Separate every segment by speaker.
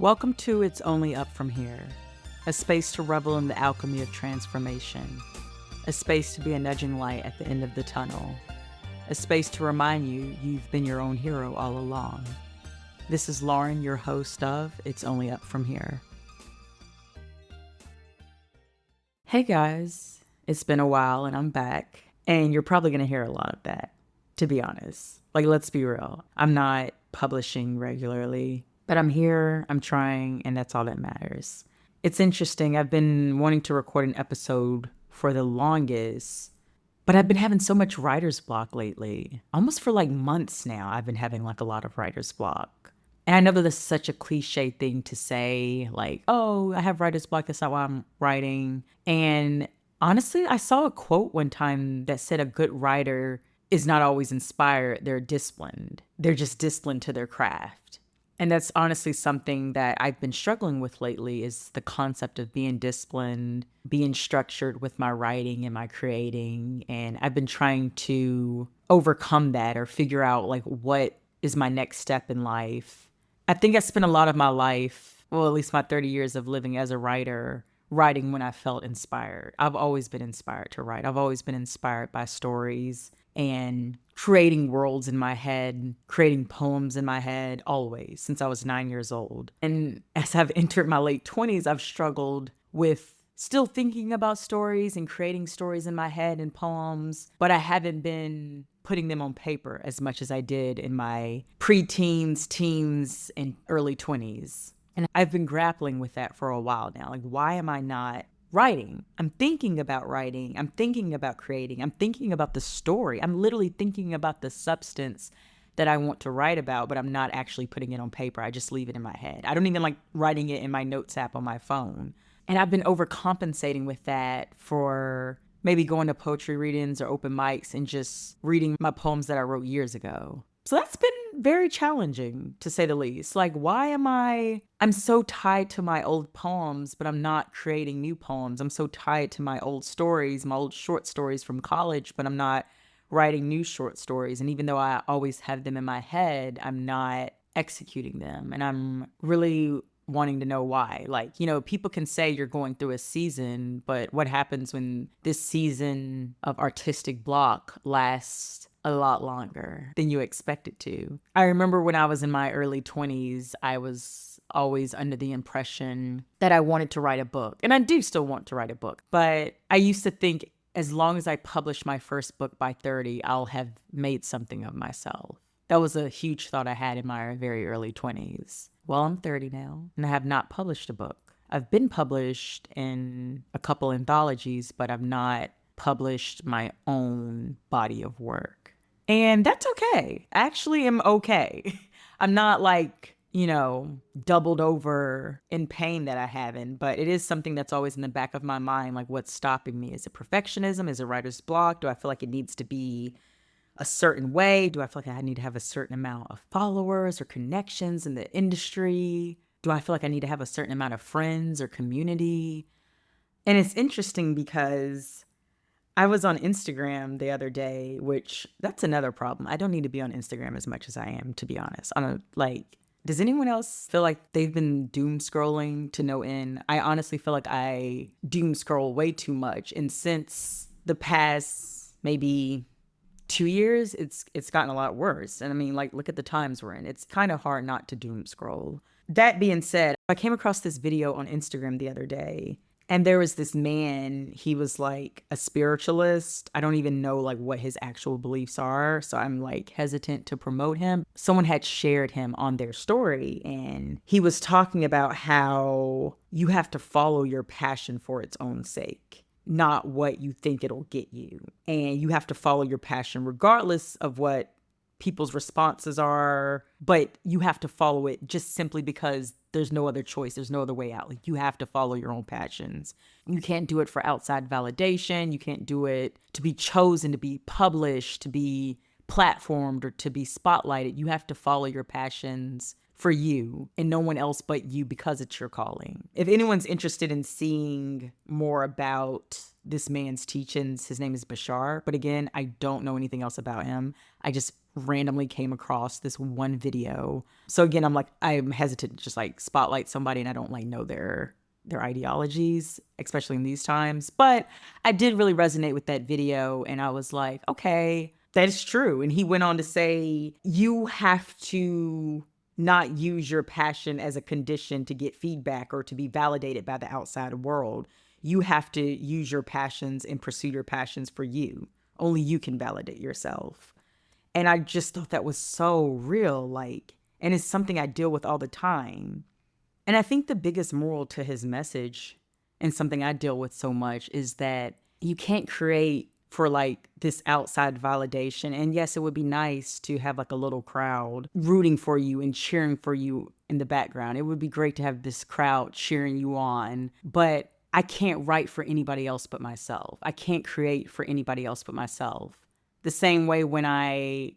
Speaker 1: Welcome to It's Only Up From Here, a space to revel in the alchemy of transformation, a space to be a nudging light at the end of the tunnel, a space to remind you you've been your own hero all along. This is Lauren, your host of It's Only Up From Here. Hey guys, it's been a while and I'm back, and you're probably going to hear a lot of that, to be honest. Like, let's be real. I'm not publishing regularly, but I'm here, I'm trying, and that's all that matters. It's interesting. I've been wanting to record an episode for the longest, but I've been having so much writer's block lately. Almost for like months now, I've been having like a lot of writer's block. And I know that this is such a cliche thing to say, like, oh, I have writer's block, that's not why I'm writing. And honestly, I saw a quote one time that said a good writer is not always inspired, they're disciplined. They're just disciplined to their craft. And that's honestly something that I've been struggling with lately, is the concept of being disciplined, being structured with my writing and my creating. And I've been trying to overcome that or figure out like what is my next step in life. I think I spent a lot of my life, well, at least my 30 years of living as a writer, writing when I felt inspired. I've always been inspired to write. I've always been inspired by stories and creating worlds in my head, creating poems in my head, always, since I was 9 years old. And as I've entered my late 20s, I've struggled with still thinking about stories and creating stories in my head and poems, but I haven't been putting them on paper as much as I did in my pre-teens, teens, and early 20s. And I've been grappling with that for a while now. Like, why am I not writing? I'm thinking about writing. I'm thinking about creating. I'm thinking about the story. I'm literally thinking about the substance that I want to write about, but I'm not actually putting it on paper. I just leave it in my head. I don't even like writing it in my notes app on my phone. And I've been overcompensating with that for maybe going to poetry readings or open mics and just reading my poems that I wrote years ago. So that's been very challenging, to say the least. Like, why am I'm so tied to my old poems, but I'm not creating new poems. I'm so tied to my old stories, my old short stories from college, but I'm not writing new short stories. And even though I always have them in my head, I'm not executing them. And I'm really wanting to know why. Like, people can say you're going through a season, but what happens when this season of artistic block lasts a lot longer than you expect it to? I remember when I was in my early 20s, I was always under the impression that I wanted to write a book. And I do still want to write a book. But I used to think as long as I publish my first book by 30, I'll have made something of myself. That was a huge thought I had in my very early 20s. Well, I'm 30 now, and I have not published a book. I've been published in a couple anthologies, but I've not published my own body of work. And that's okay. I actually am okay. I'm not like, doubled over in pain that I haven't, but it is something that's always in the back of my mind. Like, what's stopping me? Is it perfectionism? Is it writer's block? Do I feel like it needs to be a certain way? Do I feel like I need to have a certain amount of followers or connections in the industry? Do I feel like I need to have a certain amount of friends or community? And it's interesting because I was on Instagram the other day, which that's another problem. I don't need to be on Instagram as much as I am, to be honest. Does anyone else feel like they've been doom scrolling to no end? I honestly feel like I doom scroll way too much. And since the past maybe 2 years, it's gotten a lot worse. And I mean, like, look at the times we're in. It's kind of hard not to doom scroll. That being said, I came across this video on Instagram the other day, and there was this man. He was like a spiritualist. I don't even know like what his actual beliefs are, so I'm like hesitant to promote him. Someone had shared him on their story, and he was talking about how you have to follow your passion for its own sake, not what you think it'll get you. And you have to follow your passion regardless of what people's responses are, but you have to follow it just simply because there's no other choice. There's no other way out. Like, you have to follow your own passions. You can't do it for outside validation. You can't do it to be chosen, to be published, to be platformed, or to be spotlighted. You have to follow your passions for you and no one else but you because it's your calling. If anyone's interested in seeing more about this man's teachings, his name is Bashar. But again, I don't know anything else about him. I just randomly came across this one video. So again, I'm hesitant to just like spotlight somebody and I don't like know their ideologies, especially in these times. But I did really resonate with that video and I was like, okay, that is true. And he went on to say, you have to not use your passion as a condition to get feedback or to be validated by the outside world. You have to use your passions and pursue your passions for you. Only you can validate yourself. And I just thought that was so real, and it's something I deal with all the time. And I think the biggest moral to his message, and something I deal with so much, is that you can't create for this outside validation. And yes, it would be nice to have a little crowd rooting for you and cheering for you in the background. It would be great to have this crowd cheering you on, but I can't write for anybody else but myself. I can't create for anybody else but myself. The same way when I,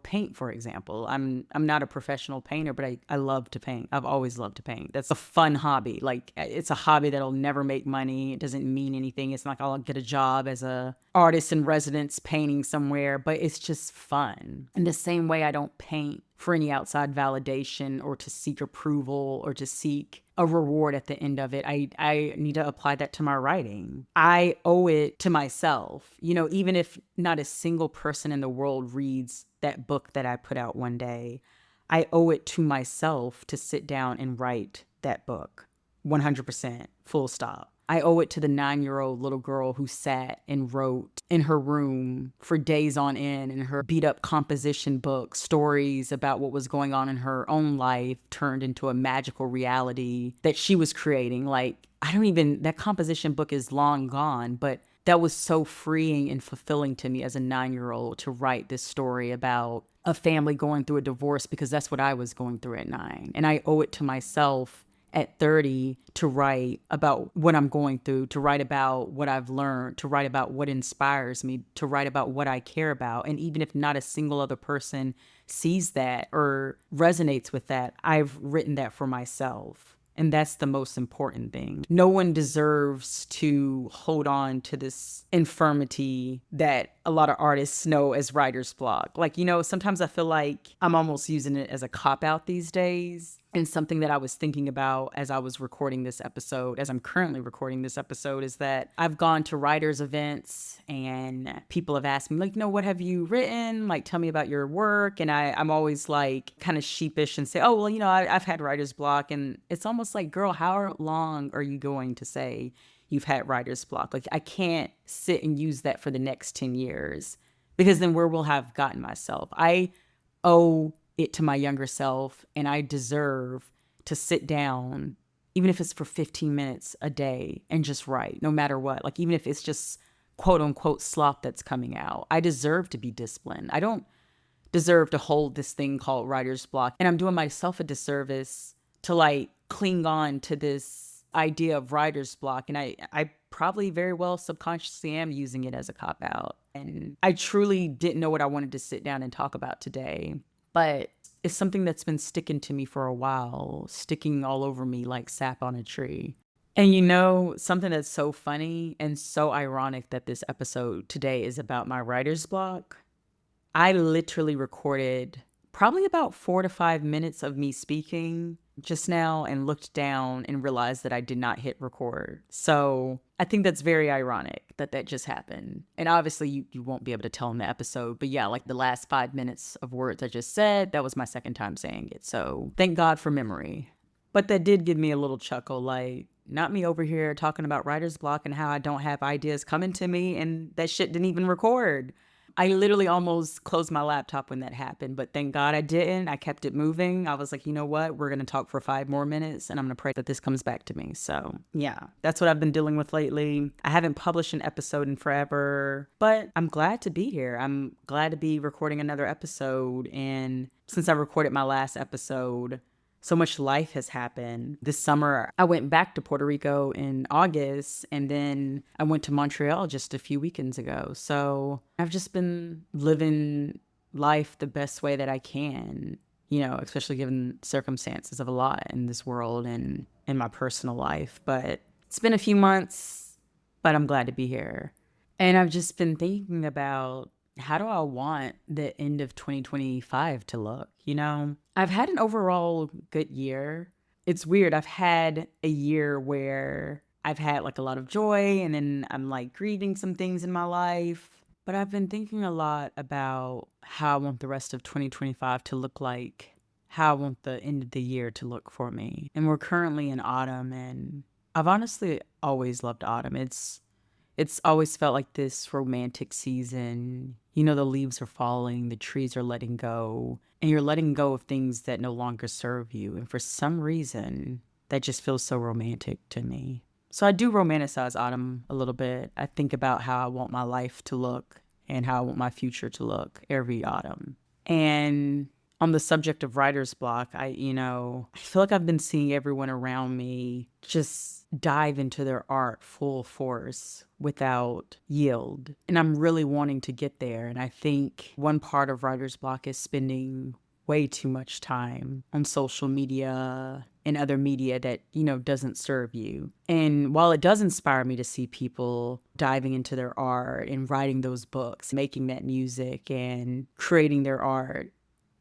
Speaker 1: paint, for example. I'm not a professional painter, but I love to paint. I've always loved to paint. That's a fun hobby. It's a hobby that'll never make money. It doesn't mean anything. It's not like I'll get a job as a artist in residence painting somewhere, but it's just fun. In the same way, I don't paint for any outside validation or to seek approval or to seek a reward at the end of it. I need to apply that to my writing. I owe it to myself, even if not a single person in the world reads that book that I put out one day, I owe it to myself to sit down and write that book. 100%, full stop. I owe it to the 9-year-old little girl who sat and wrote in her room for days on end in her beat up composition book, stories about what was going on in her own life turned into a magical reality that she was creating. That composition book is long gone, but that was so freeing and fulfilling to me as a 9-year-old to write this story about a family going through a divorce, because that's what I was going through at 9. And I owe it to myself at 30 to write about what I'm going through, to write about what I've learned, to write about what inspires me, to write about what I care about. And even if not a single other person sees that or resonates with that, I've written that for myself. And that's the most important thing. No one deserves to hold on to this infirmity that a lot of artists know as writer's block. Sometimes I feel like I'm almost using it as a cop-out these days. And something that I was thinking about as I was recording this episode, as I'm currently recording this episode, is that I've gone to writers' events and people have asked me, what have you written? Tell me about your work. And I'm always kind of sheepish and say, oh, well, I've had writer's block. And it's almost like, girl, how long are you going to say you've had writer's block? I can't sit and use that for the next 10 years because then where will I have gotten myself? I owe it to my younger self, and I deserve to sit down, even if it's for 15 minutes a day, and just write, no matter what. Even if it's just quote unquote slop that's coming out, I deserve to be disciplined. I don't deserve to hold this thing called writer's block, and I'm doing myself a disservice to cling on to this idea of writer's block. And I probably very well subconsciously am using it as a cop out, and I truly didn't know what I wanted to sit down and talk about today. But it's something that's been sticking to me for a while, sticking all over me like sap on a tree. And something that's so funny and so ironic that this episode today is about my writer's block. I literally recorded probably about 4 to 5 minutes of me speaking just now and looked down and realized that I did not hit record. So I think that's very ironic that just happened. And obviously you won't be able to tell in the episode, but yeah, the last 5 minutes of words I just said, that was my second time saying it. So thank God for memory. But that did give me a little chuckle, not me over here talking about writer's block and how I don't have ideas coming to me and that shit didn't even record. I literally almost closed my laptop when that happened, but thank God I didn't. I kept it moving. I was like, you know what? We're going to talk for 5 more minutes and I'm going to pray that this comes back to me. So yeah, that's what I've been dealing with lately. I haven't published an episode in forever, but I'm glad to be here. I'm glad to be recording another episode. And since I recorded my last episode, so much life has happened. This summer, I went back to Puerto Rico in August, and then I went to Montreal just a few weekends ago. So I've just been living life the best way that I can. especially given circumstances of a lot in this world and in my personal life. But it's been a few months, but I'm glad to be here. And I've just been thinking about how do I want the end of 2025 to look? I've had an overall good year. It's weird. I've had a year where I've had like a lot of joy and then I'm like grieving some things in my life. But I've been thinking a lot about how I want the rest of 2025 to look like, how I want the end of the year to look for me. And we're currently in autumn, and I've honestly always loved autumn. It's always felt like this romantic season. The leaves are falling, the trees are letting go, and you're letting go of things that no longer serve you. And for some reason, that just feels so romantic to me. So I do romanticize autumn a little bit. I think about how I want my life to look and how I want my future to look every autumn. And on the subject of writer's block, I feel like I've been seeing everyone around me just dive into their art full force without yield. And I'm really wanting to get there. And I think one part of writer's block is spending way too much time on social media and other media that, doesn't serve you. And while it does inspire me to see people diving into their art and writing those books, making that music and creating their art,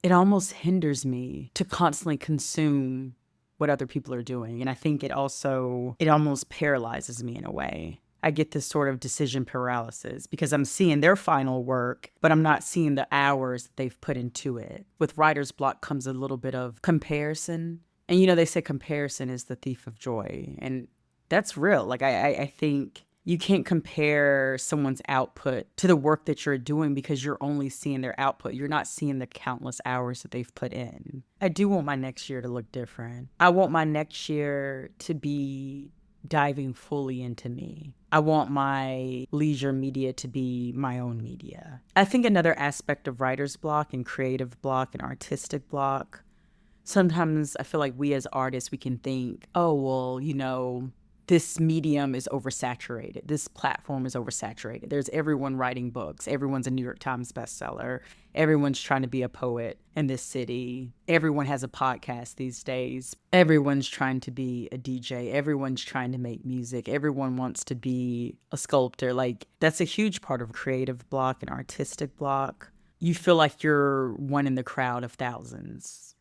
Speaker 1: it almost hinders me to constantly consume what other people are doing. And I think it almost paralyzes me in a way. I get this sort of decision paralysis because I'm seeing their final work, but I'm not seeing the hours that they've put into it. With writer's block comes a little bit of comparison. And they say comparison is the thief of joy. And that's real. Like, I think you can't compare someone's output to the work that you're doing because you're only seeing their output. You're not seeing the countless hours that they've put in. I do want my next year to look different. I want my next year to be diving fully into me. I want my leisure media to be my own media. I think another aspect of writer's block and creative block and artistic block, sometimes I feel like we as artists, we can think, oh, well, this medium is oversaturated. This platform is oversaturated. There's everyone writing books. Everyone's a New York Times bestseller. Everyone's trying to be a poet in this city. Everyone has a podcast these days. Everyone's trying to be a DJ. Everyone's trying to make music. Everyone wants to be a sculptor. Like, that's a huge part of creative block and artistic block. You feel like you're one in the crowd of thousands.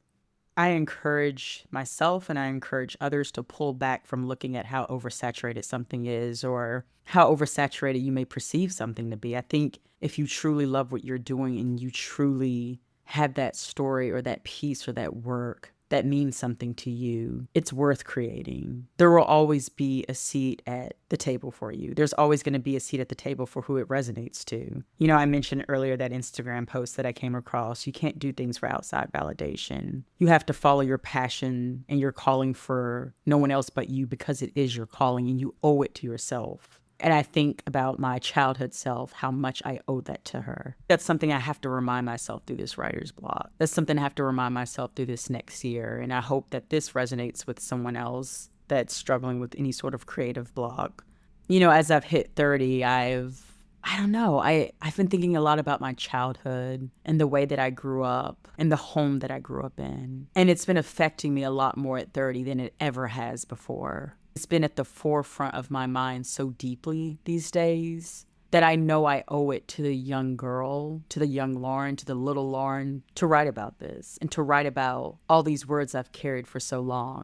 Speaker 1: I encourage myself and I encourage others to pull back from looking at how oversaturated something is or how oversaturated you may perceive something to be. I think if you truly love what you're doing and you truly have that story or that piece or that work that means something to you, it's worth creating. There will always be a seat at the table for you. There's always going to be a seat at the table for who it resonates to. I mentioned earlier that Instagram post that I came across. You can't do things for outside validation. You have to follow your passion and your calling for no one else but you because it is your calling and you owe it to yourself. And I think about my childhood self, how much I owe that to her. That's something I have to remind myself through this writer's block. That's something I have to remind myself through this next year. And I hope that this resonates with someone else that's struggling with any sort of creative block. As I've hit 30, I've been thinking a lot about my childhood and the way that I grew up and the home that I grew up in. And it's been affecting me a lot more at 30 than it ever has before. It's been at the forefront of my mind so deeply these days that I know I owe it to the young girl, to the young Lauren, to the little Lauren, to write about this and to write about all these words I've carried for so long.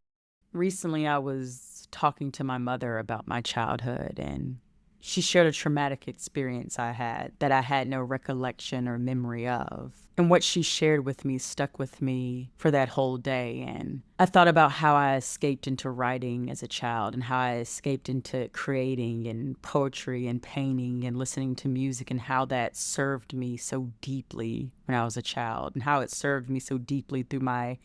Speaker 1: Recently, I was talking to my mother about my childhood, and she shared a traumatic experience I had that I had no recollection or memory of. And what she shared with me stuck with me for that whole day. And I thought about how I escaped into writing as a child and how I escaped into creating and poetry and painting and listening to music and how that served me so deeply when I was a child and how it served me so deeply through my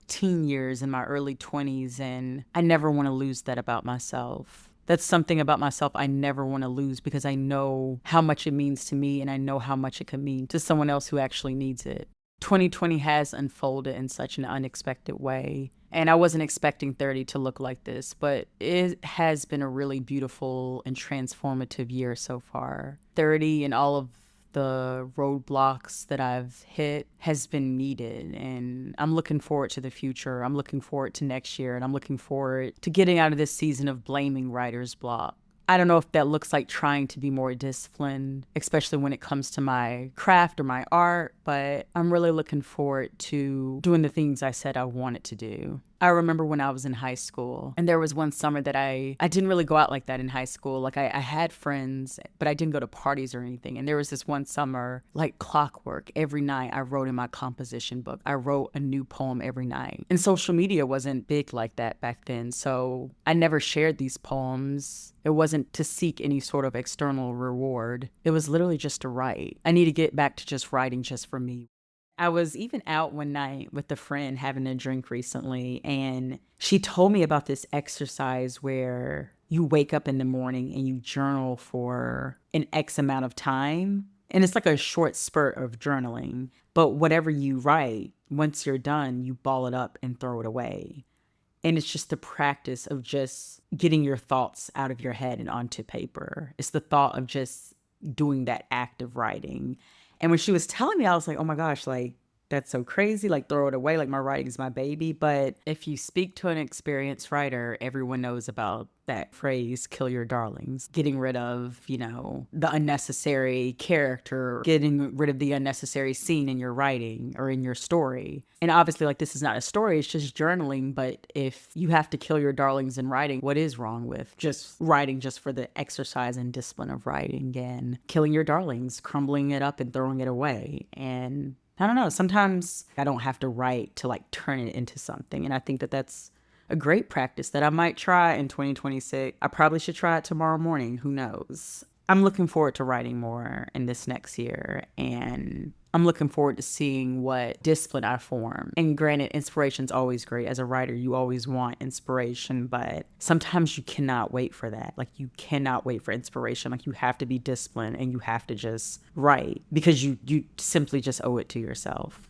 Speaker 1: teen years and my early 20s. And I never want to lose that about myself. That's something about myself I never want to lose because I know how much it means to me and I know how much it can mean to someone else who actually needs it. 2020 has unfolded in such an unexpected way. And I wasn't expecting 30 to look like this, but it has been a really beautiful and transformative year so far. 30 and all of the roadblocks that I've hit has been needed. And I'm looking forward to the future. I'm looking forward to next year. And I'm looking forward to getting out of this season of blaming writer's block. I don't know if that looks like trying to be more disciplined, especially when it comes to my craft or my art, but I'm really looking forward to doing the things I said I wanted to do. I remember when I was in high school, and there was one summer that I didn't really go out like that in high school. Like I had friends, but I didn't go to parties or anything. And there was this one summer, like clockwork, every night I wrote in my composition book. I wrote a new poem every night. And social media wasn't big like that back then. So I never shared these poems. It wasn't to seek any sort of external reward. It was literally just to write. I need to get back to just writing just for me. I was even out one night with a friend having a drink recently, and she told me about this exercise where you wake up in the morning and you journal for an X amount of time. And it's like a short spurt of journaling. But whatever you write, once you're done, you ball it up and throw it away. And it's just the practice of just getting your thoughts out of your head and onto paper. It's the thought of just doing that act of writing. And when she was telling me, I was like, oh my gosh, like, that's so crazy. Like, throw it away. Like, my writing is my baby. But if you speak to an experienced writer, everyone knows about that phrase, kill your darlings. Getting rid of, the unnecessary character, getting rid of the unnecessary scene in your writing or in your story. And obviously, like, this is not a story, it's just journaling. But if you have to kill your darlings in writing, what is wrong with just writing just for the exercise and discipline of writing and killing your darlings, crumbling it up and throwing it away? And I don't know, sometimes I don't have to write to like turn it into something. And I think that that's a great practice that I might try in 2026. I probably should try it tomorrow morning. Who knows? I'm looking forward to writing more in this next year. And I'm looking forward to seeing what discipline I form. And granted, inspiration's always great. As a writer, you always want inspiration, but sometimes you cannot wait for that. Like, you cannot wait for inspiration. Like, you have to be disciplined and you have to just write because you simply just owe it to yourself.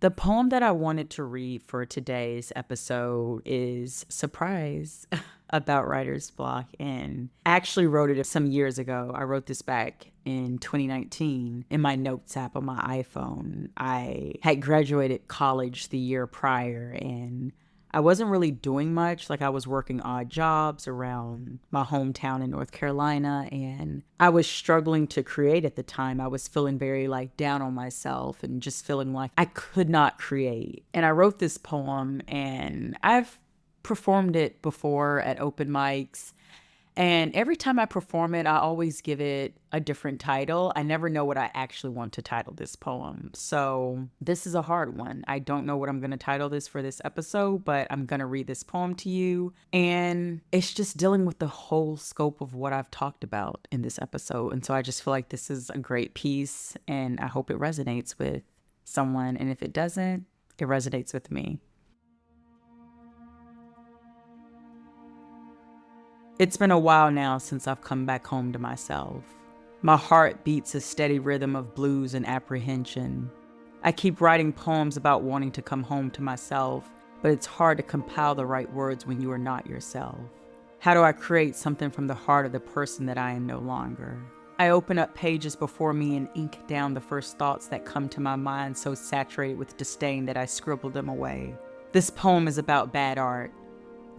Speaker 1: The poem that I wanted to read for today's episode is Surprise about writer's block. And I actually wrote it some years ago. I wrote this back in 2019 in my notes app on my iPhone. I had graduated college the year prior and I wasn't really doing much. Like, I was working odd jobs around my hometown in North Carolina, and I was struggling to create at the time. I was feeling very like down on myself and just feeling like I could not create. And I wrote this poem, and I've performed it before at open mics. And every time I perform it, I always give it a different title. I never know what I actually want to title this poem. So this is a hard one. I don't know what I'm going to title this for this episode, but I'm going to read this poem to you. And it's just dealing with the whole scope of what I've talked about in this episode. And so I just feel like this is a great piece, and I hope it resonates with someone. And if it doesn't, it resonates with me. It's been a while now since I've come back home to myself. My heart beats a steady rhythm of blues and apprehension. I keep writing poems about wanting to come home to myself, but it's hard to compile the right words when you are not yourself. How do I create something from the heart of the person that I am no longer? I open up pages before me and ink down the first thoughts that come to my mind, so saturated with disdain that I scribble them away. This poem is about bad art.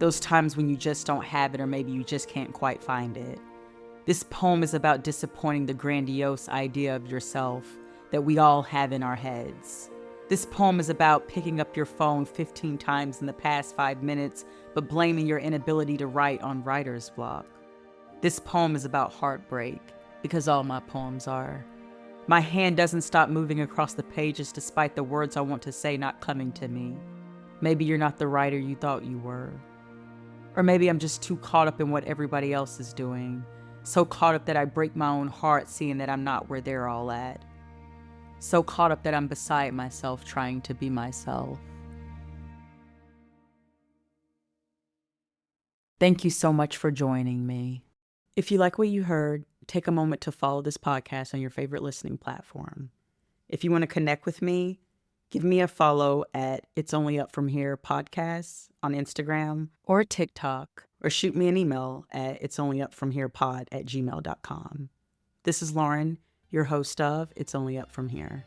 Speaker 1: Those times when you just don't have it, or maybe you just can't quite find it. This poem is about disappointing the grandiose idea of yourself that we all have in our heads. This poem is about picking up your phone 15 times in the past 5 minutes, but blaming your inability to write on writer's block. This poem is about heartbreak, because all my poems are. My hand doesn't stop moving across the pages despite the words I want to say not coming to me. Maybe you're not the writer you thought you were. Or maybe I'm just too caught up in what everybody else is doing. So caught up that I break my own heart seeing that I'm not where they're all at. So caught up that I'm beside myself trying to be myself. Thank you so much for joining me. If you like what you heard, take a moment to follow this podcast on your favorite listening platform. If you want to connect with me, give me a follow at It's Only Up From Here Podcast on Instagram or TikTok, or shoot me an email at itsonlyupfromherepod@gmail.com. This is Lauren, your host of It's Only Up From Here.